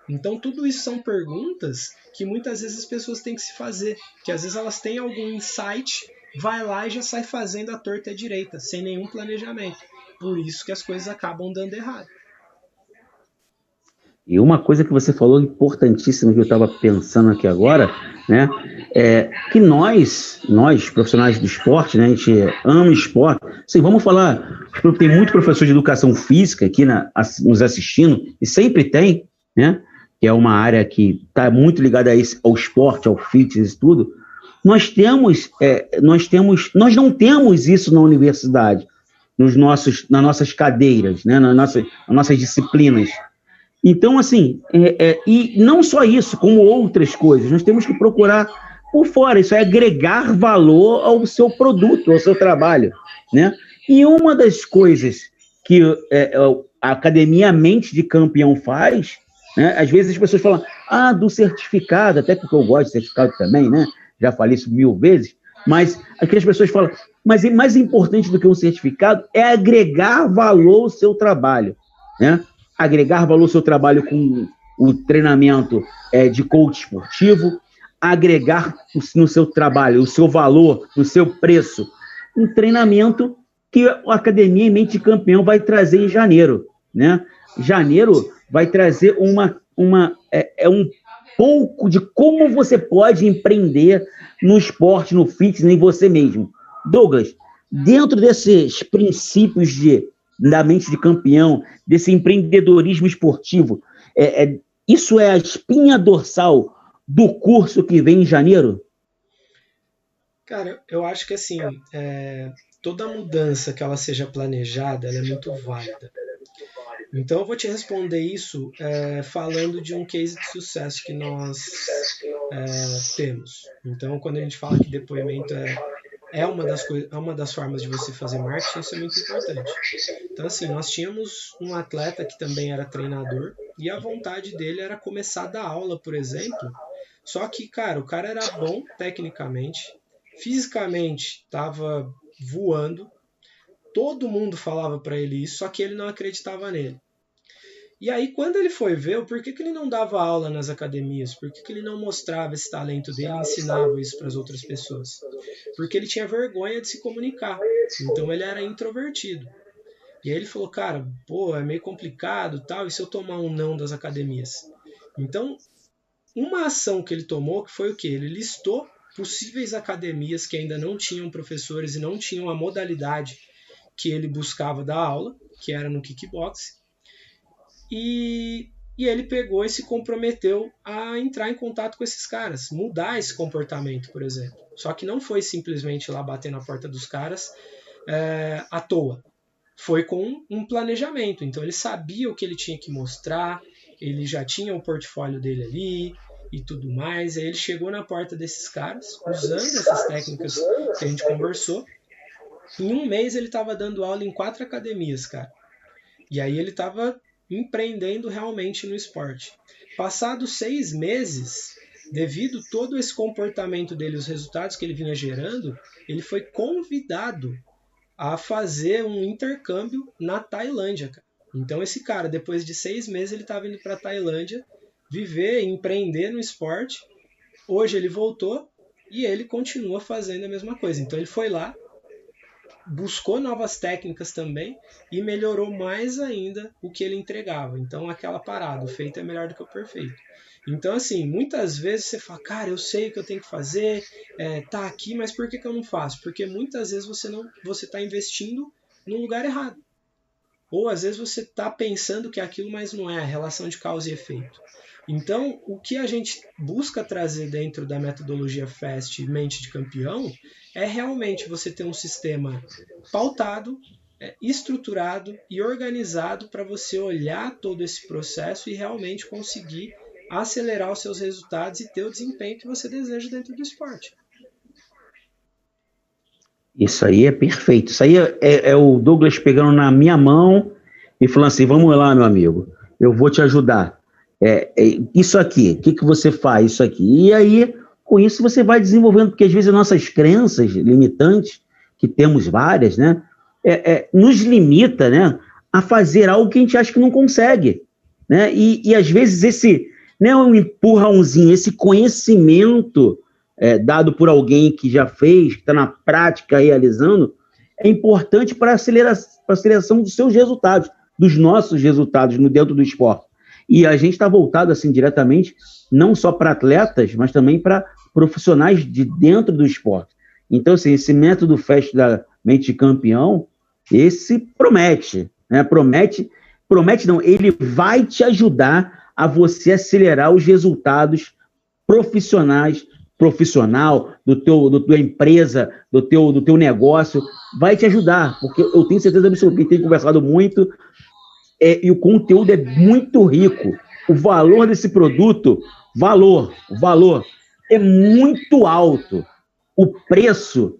Então, tudo isso são perguntas que muitas vezes as pessoas têm que se fazer, que às vezes elas têm algum insight, vai lá e já sai fazendo a torta e a direita, sem nenhum planejamento. Por isso que as coisas acabam dando errado. E uma coisa que você falou importantíssima que eu estava pensando aqui agora, né, é que nós profissionais do esporte, né, a gente ama esporte. Assim, vamos falar, tem muito professor de educação física aqui nos assistindo, e sempre tem, né, que é uma área que está muito ligada ao esporte, ao fitness e tudo. Nós não temos isso na universidade, nas nossas cadeiras, né, nas nossas disciplinas. Então, assim, e não só isso, como outras coisas, nós temos que procurar por fora, isso é agregar valor ao seu produto, ao seu trabalho, né? E uma das coisas que a Academia Mente de Campeão faz, né? Às vezes as pessoas falam, do certificado, até porque eu gosto de certificado também, né? Já falei isso 1000 vezes, mas aqui as pessoas falam, mas mais importante do que um certificado é agregar valor ao seu trabalho, né? Agregar valor ao seu trabalho com o treinamento de coach esportivo, agregar no seu trabalho, o seu valor, no seu preço, um treinamento que a Academia Mente de Campeão vai trazer em janeiro, né? Janeiro vai trazer um pouco de como você pode empreender no esporte, no fitness, em você mesmo. Douglas, dentro desses princípios da mente de campeão, desse empreendedorismo esportivo, isso é a espinha dorsal do curso que vem em janeiro? Cara, eu acho que assim, toda mudança que ela seja planejada, ela é muito válida. Então eu vou te responder isso falando de um case de sucesso que nós temos. Então, quando a gente fala que depoimento é uma das formas de você fazer marketing, isso é muito importante. Então, assim, nós tínhamos um atleta que também era treinador e a vontade dele era começar a dar aula, por exemplo. Só que, cara, o cara era bom tecnicamente, fisicamente estava voando, todo mundo falava para ele isso, só que ele não acreditava nele. E aí, quando ele foi ver, por que ele não dava aula nas academias? Por que ele não mostrava esse talento dele e ensinava isso para as outras pessoas? Porque ele tinha vergonha de se comunicar. Então, ele era introvertido. E aí ele falou, cara, é meio complicado tal, e se eu tomar um não das academias? Então, uma ação que ele tomou, que foi o quê? Ele listou possíveis academias que ainda não tinham professores e não tinham a modalidade que ele buscava dar aula, que era no kickbox. E ele pegou e se comprometeu a entrar em contato com esses caras, mudar esse comportamento, por exemplo. Só que não foi simplesmente lá bater na porta dos caras à toa. Foi com um planejamento. Então ele sabia o que ele tinha que mostrar, ele já tinha o portfólio dele ali e tudo mais. Aí ele chegou na porta desses caras, usando essas técnicas que a gente conversou. Em um mês ele estava dando aula em 4 academias, cara. E aí ele estava empreendendo realmente no esporte. Passados 6 meses, devido todo esse comportamento dele, os resultados que ele vinha gerando, ele foi convidado a fazer um intercâmbio na Tailândia, cara. Então esse cara, depois de 6 meses, ele estava indo para a Tailândia viver, empreender no esporte. Hoje ele voltou e ele continua fazendo a mesma coisa. Então ele foi lá, buscou novas técnicas também e melhorou mais ainda o que ele entregava. Então, aquela parada, o feito é melhor do que o perfeito. Então, assim, muitas vezes você fala, cara, eu sei o que eu tenho que fazer, tá aqui, mas por que eu não faço? Porque muitas vezes você está investindo no lugar errado. Ou às vezes você está pensando que é aquilo, mas não é, a relação de causa e efeito. Então, o que a gente busca trazer dentro da metodologia FAST Mente de Campeão é realmente você ter um sistema pautado, estruturado e organizado para você olhar todo esse processo e realmente conseguir acelerar os seus resultados e ter o desempenho que você deseja dentro do esporte. Isso aí é perfeito. Isso aí é o Douglas pegando na minha mão e falando assim, vamos lá, meu amigo, eu vou te ajudar. Isso aqui, o que você faz? Isso aqui. E aí com isso você vai desenvolvendo, porque às vezes as nossas crenças limitantes, que temos várias, né, nos limita, né, a fazer algo que a gente acha que não consegue, né, e às vezes esse, né, um empurrãozinho, esse conhecimento dado por alguém que já fez, que está na prática realizando, é importante para a aceleração dos seus resultados, dos nossos resultados dentro do esporte. E a gente está voltado assim diretamente, não só para atletas, mas também para profissionais de dentro do esporte. Então, assim, esse método Fast da Mente de Campeão, esse promete, né? Promete não, ele vai te ajudar a você acelerar os resultados profissional, da tua empresa, do teu negócio, vai te ajudar, porque eu tenho certeza absoluta que tem conversado muito, e o conteúdo é muito rico. O valor desse produto, o valor é muito alto. O preço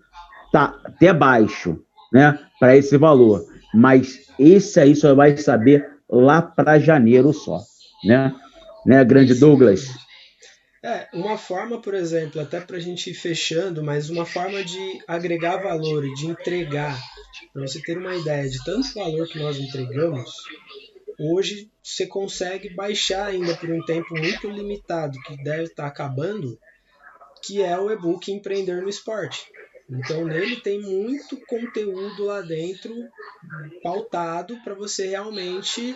tá até baixo, né, para esse valor, mas esse aí só vai saber lá para janeiro só, né, grande Douglas? Uma forma, por exemplo, até para a gente ir fechando, mas uma forma de agregar valor e de entregar, para você ter uma ideia de tanto valor que nós entregamos, hoje você consegue baixar ainda por um tempo muito limitado, que deve estar acabando, que é o e-book Empreender no Esporte. Então nele tem muito conteúdo lá dentro pautado para você realmente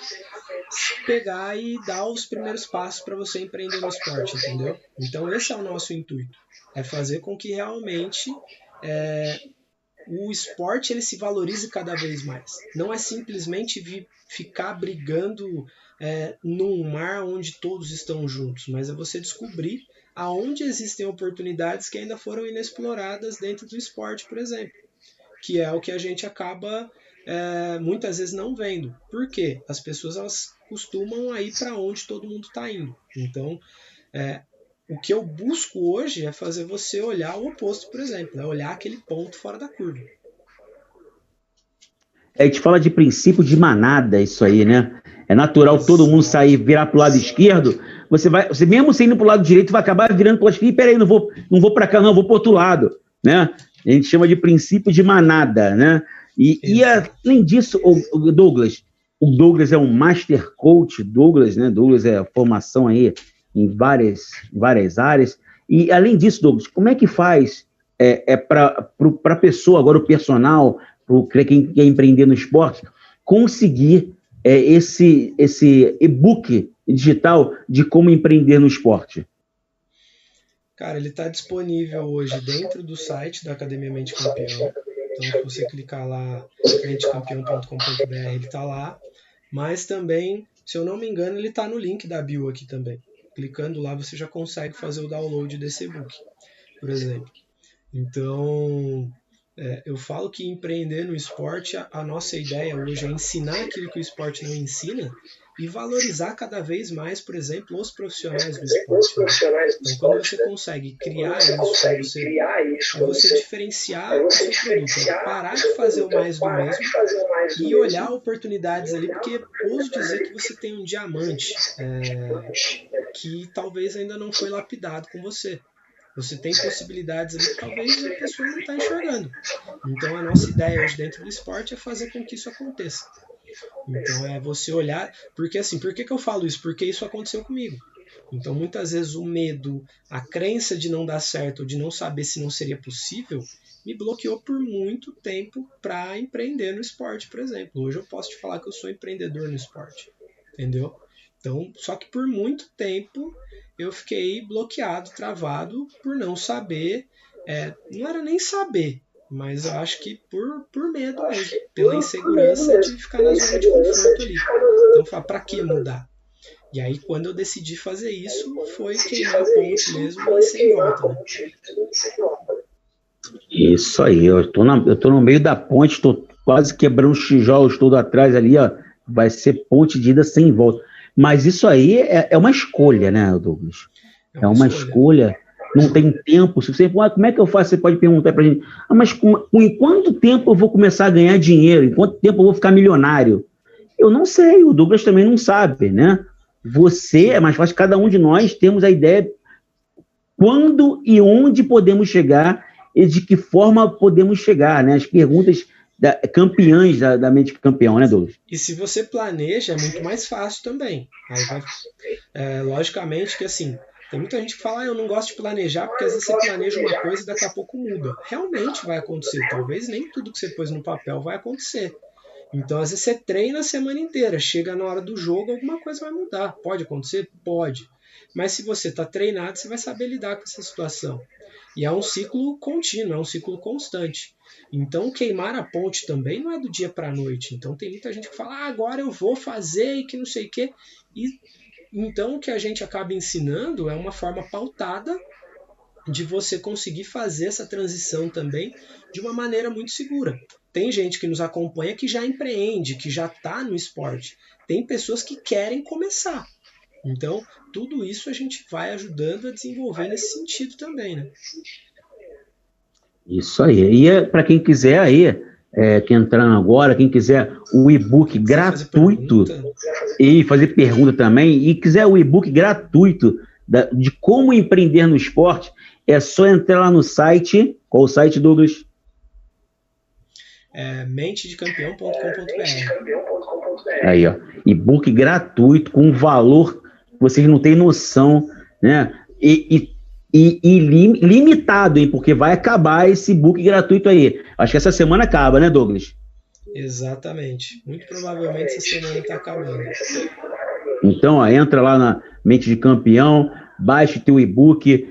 pegar e dar os primeiros passos para você empreender no esporte, entendeu? Então esse é o nosso intuito, é fazer com que realmente o esporte ele se valorize cada vez mais. Não é simplesmente ficar brigando num mar onde todos estão juntos, mas é você descobrir aonde existem oportunidades que ainda foram inexploradas dentro do esporte, por exemplo, que é o que a gente acaba muitas vezes não vendo. Por quê? As pessoas elas costumam ir para onde todo mundo está indo. Então, o que eu busco hoje é fazer você olhar o oposto, por exemplo, é olhar aquele ponto fora da curva. A gente fala de princípio de manada, isso aí, né? É natural todo mundo sair, virar para o lado esquerdo. Você mesmo saindo para o lado direito, vai acabar virando para o lado esquerdo. Peraí, não vou para cá, não, vou para o outro lado, né? A gente chama de princípio de manada, né? E além disso, o Douglas é um Master Coach, né? Douglas é formação aí em várias áreas. E além disso, Douglas, como é que faz para a pessoa, agora o personal, para quem quer empreender no esporte, conseguir esse e-book digital de como empreender no esporte? Cara, ele está disponível hoje dentro do site da Academia Mente Campeão. Então, se você clicar lá, mentecampeão.com.br, ele está lá. Mas também, se eu não me engano, ele está no link da bio aqui também. Clicando lá, você já consegue fazer o download desse e-book, por exemplo. Então, eu falo que empreender no esporte, a nossa ideia hoje é ensinar aquilo que o esporte não ensina e valorizar cada vez mais, por exemplo, os profissionais do esporte. Né? Então, quando você consegue criar isso, você diferenciar o seu produto, parar de fazer o mais do mesmo e olhar oportunidades ali, porque ouso dizer que você tem um diamante que talvez ainda não foi lapidado com você. Você tem possibilidades ali que talvez a pessoa não está enxergando. Então a nossa ideia hoje dentro do esporte é fazer com que isso aconteça. Então é você olhar, porque assim, por que eu falo isso? Porque isso aconteceu comigo. Então muitas vezes o medo, a crença de não dar certo, ou de não saber se não seria possível, me bloqueou por muito tempo para empreender no esporte, por exemplo. Hoje eu posso te falar que eu sou empreendedor no esporte, entendeu? Então, só que por muito tempo eu fiquei bloqueado, travado, por não saber, não era nem saber, mas eu acho que por medo mesmo, pela insegurança de ficar na zona de conforto ali. Então, falar, para que mudar? E aí, quando eu decidi fazer isso, foi queimar a ponte mesmo e sem volta, né? Isso aí, eu tô no meio da ponte, tô quase quebrando os tijolos todo atrás ali, ó. Vai ser ponte de ida sem volta. Mas isso aí é uma escolha, né, Douglas? É uma escolha. Não tem tempo. Se você como é que eu faço? Você pode perguntar pra gente. Mas em quanto tempo eu vou começar a ganhar dinheiro? Em quanto tempo eu vou ficar milionário? Eu não sei, o Douglas também não sabe, né? Você é mais fácil, cada um de nós temos a ideia quando e onde podemos chegar e de que forma podemos chegar, né? As perguntas campeãs da mente campeão, né, Douglas? E se você planeja, é muito mais fácil também. Aí logicamente que assim, tem muita gente que fala, eu não gosto de planejar, porque às vezes você planeja uma coisa e daqui a pouco muda. Realmente vai acontecer. Talvez nem tudo que você pôs no papel vai acontecer. Então, às vezes você treina a semana inteira, chega na hora do jogo, alguma coisa vai mudar. Pode acontecer? Pode. Mas se você está treinado, você vai saber lidar com essa situação. E é um ciclo contínuo, é um ciclo constante. Então, queimar a ponte também não é do dia para a noite. Então, tem muita gente que fala, agora eu vou fazer e que não sei o quê. E então, o que a gente acaba ensinando é uma forma pautada de você conseguir fazer essa transição também de uma maneira muito segura. Tem gente que nos acompanha que já empreende, que já está no esporte. Tem pessoas que querem começar. Então, tudo isso a gente vai ajudando a desenvolver nesse sentido também, né? Isso aí. E para quem quiser aí, que entrando agora, quem quiser o e-book gratuito e fazer pergunta também, e quiser o e-book gratuito de como empreender no esporte, é só entrar lá no site. Qual o site, Douglas? mentedecampeão.com.br. Aí, ó. E-book gratuito, com valor que vocês não têm noção, né? E limitado, hein? Porque vai acabar esse e-book gratuito aí. Acho que essa semana acaba, né, Douglas? Exatamente. Muito provavelmente essa semana está acabando. Então, ó, entra lá na Mente de Campeão, baixe teu e-book,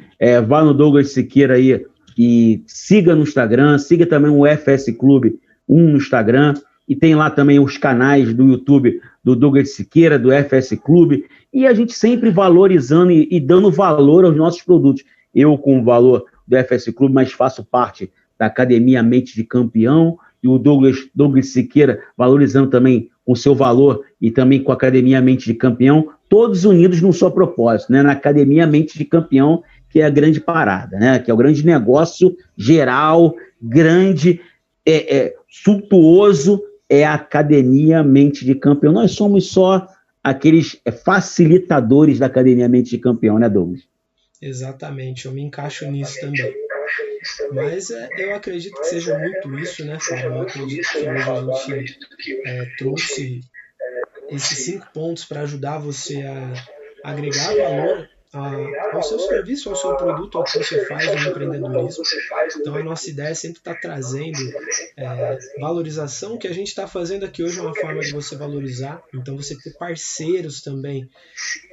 vá no Douglas Siqueira aí e siga no Instagram, siga também o FS Clube 1 no Instagram, e tem lá também os canais do YouTube do Douglas Siqueira, do FS Clube, e a gente sempre valorizando e dando valor aos nossos produtos. Eu, com o valor do FS Clube, mas faço parte da Academia Mente de Campeão, e o Douglas Siqueira valorizando também o seu valor e também com a Academia Mente de Campeão, todos unidos num só propósito, né? Na Academia Mente de Campeão, que é a grande parada, né? Que é o grande negócio geral, grande, suntuoso, é a Academia Mente de Campeão. Nós somos só aqueles facilitadores da Academia Mente de Campeão, né, Douglas? Exatamente, eu me encaixo nisso também. Mas eu acredito que seja muito isso, né, Fábio? Eu acredito que hoje a gente trouxe esses 5 pontos para ajudar você a agregar valor ao seu serviço, ao seu produto, ao que você faz no empreendedorismo. Então a nossa ideia é sempre estar trazendo valorização. O que a gente está fazendo aqui hoje é uma forma de você valorizar. Então você ter parceiros também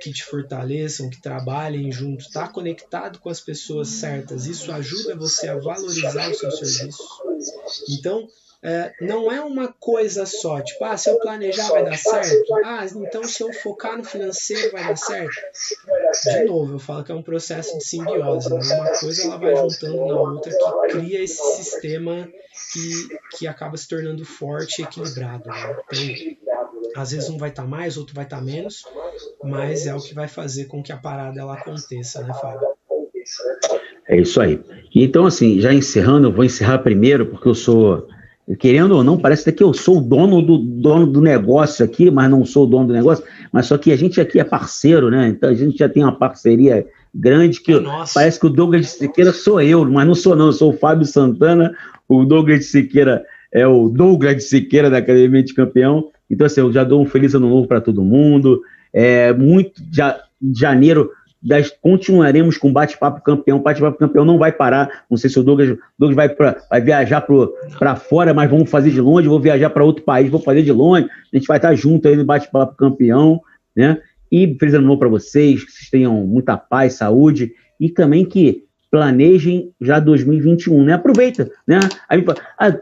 que te fortaleçam, que trabalhem juntos, estar conectado com as pessoas certas. Isso ajuda você a valorizar o seu serviço. Então, não é uma coisa só, tipo, se eu planejar vai dar certo, então se eu focar no financeiro vai dar certo. De novo, eu falo que é um processo de simbiose, né? Uma coisa ela vai juntando na outra que cria esse sistema que acaba se tornando forte e equilibrado, né? Então, às vezes um vai estar mais, outro vai estar menos, mas é o que vai fazer com que a parada ela aconteça, né, Fábio? É isso aí. Então, assim, já encerrando, eu vou encerrar primeiro, porque eu sou, querendo ou não, parece que eu sou o dono do negócio aqui, mas não sou o dono do negócio, mas só que a gente aqui é parceiro, né? Então a gente já tem uma parceria grande que parece que o Douglas Siqueira sou eu, mas não sou não, eu sou o Fábio Santana, o Douglas Siqueira é o Douglas Siqueira da Academia de Campeão. Então, assim, eu já dou um feliz ano novo para todo mundo. Muito de janeiro continuaremos com Bate-Papo Campeão. Bate-Papo Campeão não vai parar. Não sei se o Douglas vai viajar para fora, mas vamos fazer de longe. Vou viajar para outro país, vou fazer de longe. A gente vai estar junto aí no Bate-Papo Campeão, né? E feliz ano novo para vocês, que vocês tenham muita paz, saúde e também que planejem já 2021, né? Aproveita, né? Aí,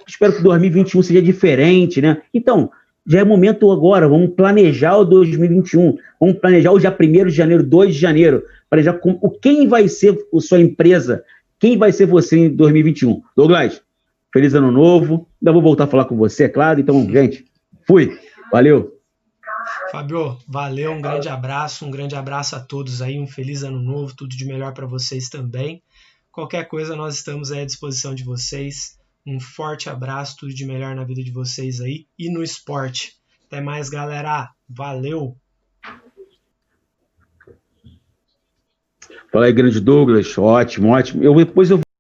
espero que 2021 seja diferente, né? Então, já é momento agora, vamos planejar o 2021, vamos planejar o dia 1º de janeiro, 2 de janeiro, planejar quem vai ser a sua empresa, quem vai ser você em 2021. Douglas, feliz ano novo, ainda vou voltar a falar com você, é claro, então, gente, fui, valeu. Fábio, valeu, um grande abraço a todos aí, um feliz ano novo, tudo de melhor para vocês também. Qualquer coisa, nós estamos aí à disposição de vocês. Um forte abraço, tudo de melhor na vida de vocês aí e no esporte. Até mais, galera. Valeu! Fala aí, grande Douglas. Ótimo, ótimo. Depois eu